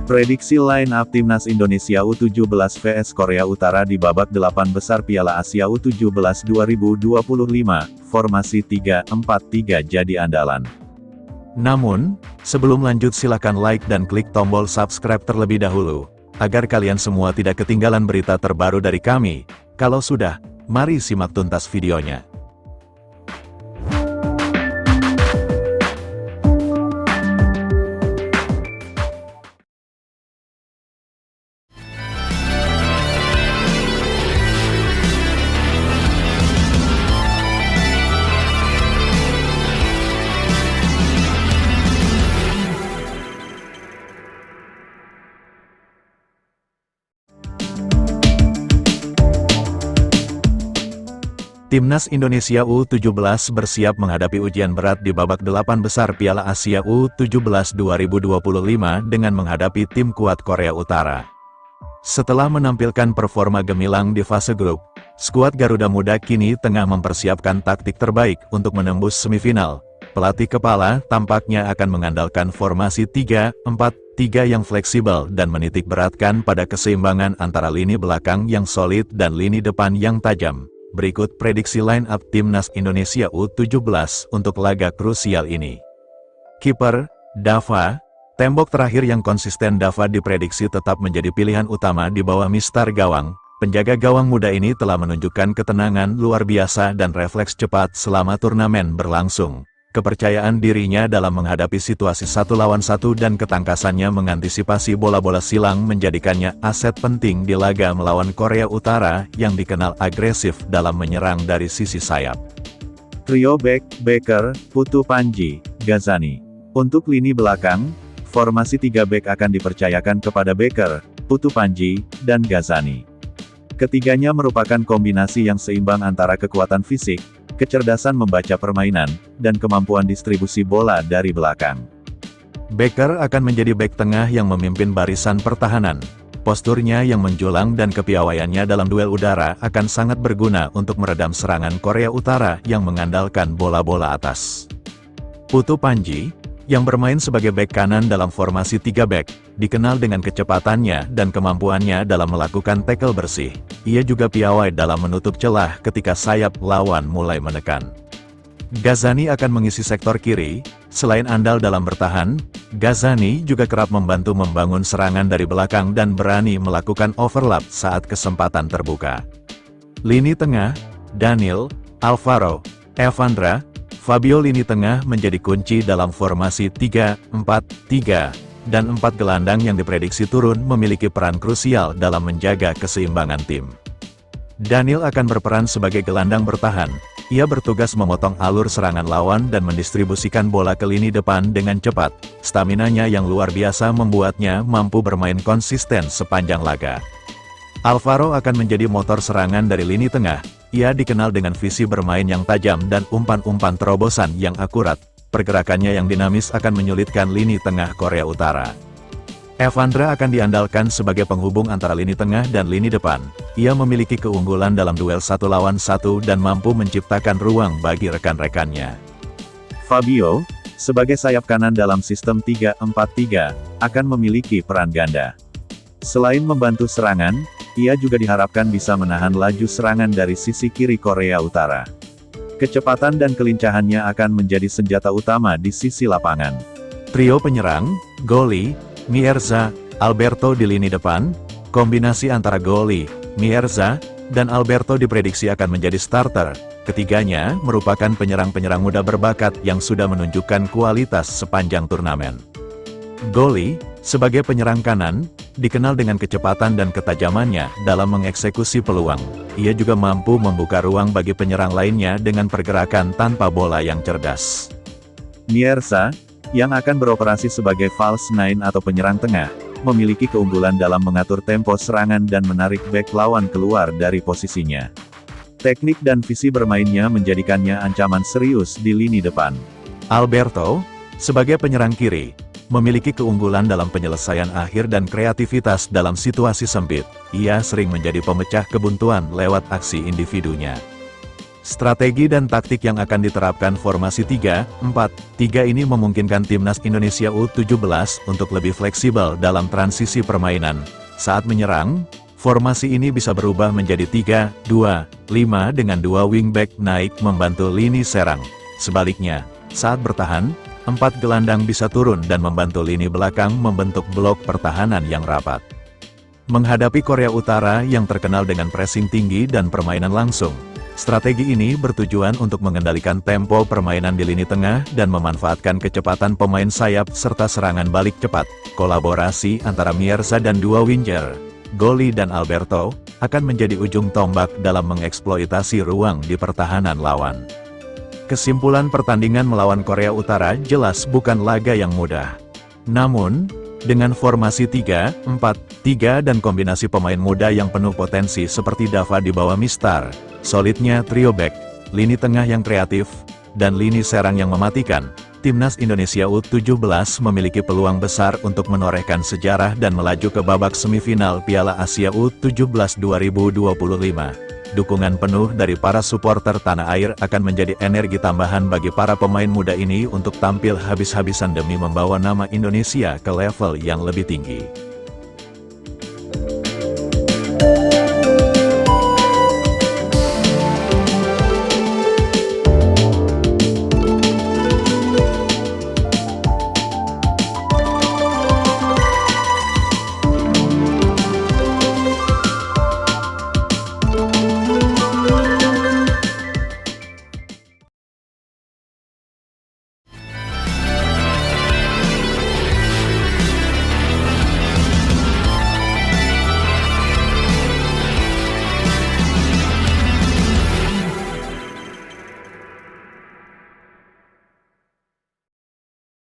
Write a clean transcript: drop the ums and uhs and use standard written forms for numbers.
Prediksi line up Timnas Indonesia U17 vs Korea Utara di babak 8 besar Piala Asia U17 2025, formasi 3-4-3 jadi andalan. Namun, sebelum lanjut silakan like dan klik tombol subscribe terlebih dahulu, agar kalian semua tidak ketinggalan berita terbaru dari kami. Kalau sudah, mari simak tuntas videonya. Timnas Indonesia U17 bersiap menghadapi ujian berat di babak 8 besar Piala Asia U17 2025 dengan menghadapi tim kuat Korea Utara. Setelah menampilkan performa gemilang di fase grup, skuad Garuda Muda kini tengah mempersiapkan taktik terbaik untuk menembus semifinal. Pelatih kepala tampaknya akan mengandalkan formasi 3-4-3 yang fleksibel dan menitik beratkan pada keseimbangan antara lini belakang yang solid dan lini depan yang tajam. Berikut prediksi line up Timnas Indonesia U17 untuk laga krusial ini. Kiper, Dava. Tembok terakhir yang konsisten Dava diprediksi tetap menjadi pilihan utama di bawah mistar gawang. Penjaga gawang muda ini telah menunjukkan ketenangan luar biasa dan refleks cepat selama turnamen berlangsung. Kepercayaan dirinya dalam menghadapi situasi 1 lawan 1 dan ketangkasannya mengantisipasi bola-bola silang menjadikannya aset penting di laga melawan Korea Utara yang dikenal agresif dalam menyerang dari sisi sayap. Trio back, Becker, Putu Panji, Ghazani. Untuk lini belakang, formasi 3 back akan dipercayakan kepada Becker, Putu Panji, dan Ghazani. Ketiganya merupakan kombinasi yang seimbang antara kekuatan fisik, kecerdasan membaca permainan, dan kemampuan distribusi bola dari belakang. Becker akan menjadi bek tengah yang memimpin barisan pertahanan. Posturnya yang menjulang dan kepiawaiannya dalam duel udara akan sangat berguna untuk meredam serangan Korea Utara yang mengandalkan bola-bola atas. Putu Panji, yang bermain sebagai bek kanan dalam formasi 3 bek, dikenal dengan kecepatannya dan kemampuannya dalam melakukan tackle bersih. Ia juga piawai dalam menutup celah ketika sayap lawan mulai menekan. Ghazani akan mengisi sektor kiri. Selain andal dalam bertahan, Ghazani juga kerap membantu membangun serangan dari belakang dan berani melakukan overlap saat kesempatan terbuka. Lini tengah, Daniel, Alvaro, Evandra, Fabio. Lini tengah menjadi kunci dalam formasi 3-4-3, dan 4 gelandang yang diprediksi turun memiliki peran krusial dalam menjaga keseimbangan tim. Daniel akan berperan sebagai gelandang bertahan. Ia bertugas memotong alur serangan lawan dan mendistribusikan bola ke lini depan dengan cepat. Staminanya yang luar biasa membuatnya mampu bermain konsisten sepanjang laga. Alvaro akan menjadi motor serangan dari lini tengah. Ia dikenal dengan visi bermain yang tajam dan umpan-umpan terobosan yang akurat. Pergerakannya yang dinamis akan menyulitkan lini tengah Korea Utara. Evandra akan diandalkan sebagai penghubung antara lini tengah dan lini depan. Ia memiliki keunggulan dalam duel 1 lawan 1 dan mampu menciptakan ruang bagi rekan-rekannya. Fabio, sebagai sayap kanan dalam sistem 3-4-3, akan memiliki peran ganda. Selain membantu serangan, ia juga diharapkan bisa menahan laju serangan dari sisi kiri Korea Utara. Kecepatan dan kelincahannya akan menjadi senjata utama di sisi lapangan. Trio penyerang, Goli, Mierza, Alberto di lini depan. Kombinasi antara Goli, Mierza, dan Alberto diprediksi akan menjadi starter. Ketiganya merupakan penyerang-penyerang muda berbakat yang sudah menunjukkan kualitas sepanjang turnamen. Goli, sebagai penyerang kanan, dikenal dengan kecepatan dan ketajamannya dalam mengeksekusi peluang. Ia juga mampu membuka ruang bagi penyerang lainnya dengan pergerakan tanpa bola yang cerdas. Mierza, yang akan beroperasi sebagai false nine atau penyerang tengah, memiliki keunggulan dalam mengatur tempo serangan dan menarik bek lawan keluar dari posisinya. Teknik dan visi bermainnya menjadikannya ancaman serius di lini depan. Alberto, sebagai penyerang kiri, memiliki keunggulan dalam penyelesaian akhir dan kreativitas dalam situasi sempit. Ia sering menjadi pemecah kebuntuan lewat aksi individunya. Strategi dan taktik yang akan diterapkan formasi 3-4-3 ini memungkinkan timnas Indonesia U17 untuk lebih fleksibel dalam transisi permainan. Saat menyerang, formasi ini bisa berubah menjadi 3-2-5 dengan 2 wingback naik membantu lini serang. Sebaliknya, saat bertahan, 4 gelandang bisa turun dan membantu lini belakang membentuk blok pertahanan yang rapat. Menghadapi Korea Utara yang terkenal dengan pressing tinggi dan permainan langsung, strategi ini bertujuan untuk mengendalikan tempo permainan di lini tengah dan memanfaatkan kecepatan pemain sayap serta serangan balik cepat. Kolaborasi antara Mierza dan dua winger, Goli dan Alberto, akan menjadi ujung tombak dalam mengeksploitasi ruang di pertahanan lawan. Kesimpulan pertandingan melawan Korea Utara jelas bukan laga yang mudah. Namun, dengan formasi 3-4-3 dan kombinasi pemain muda yang penuh potensi seperti Dava di bawah Mistar, solidnya trio back, lini tengah yang kreatif, dan lini serang yang mematikan, timnas Indonesia U17 memiliki peluang besar untuk menorehkan sejarah dan melaju ke babak semifinal Piala Asia U17 2025. Dukungan penuh dari para supporter tanah air akan menjadi energi tambahan bagi para pemain muda ini untuk tampil habis-habisan demi membawa nama Indonesia ke level yang lebih tinggi.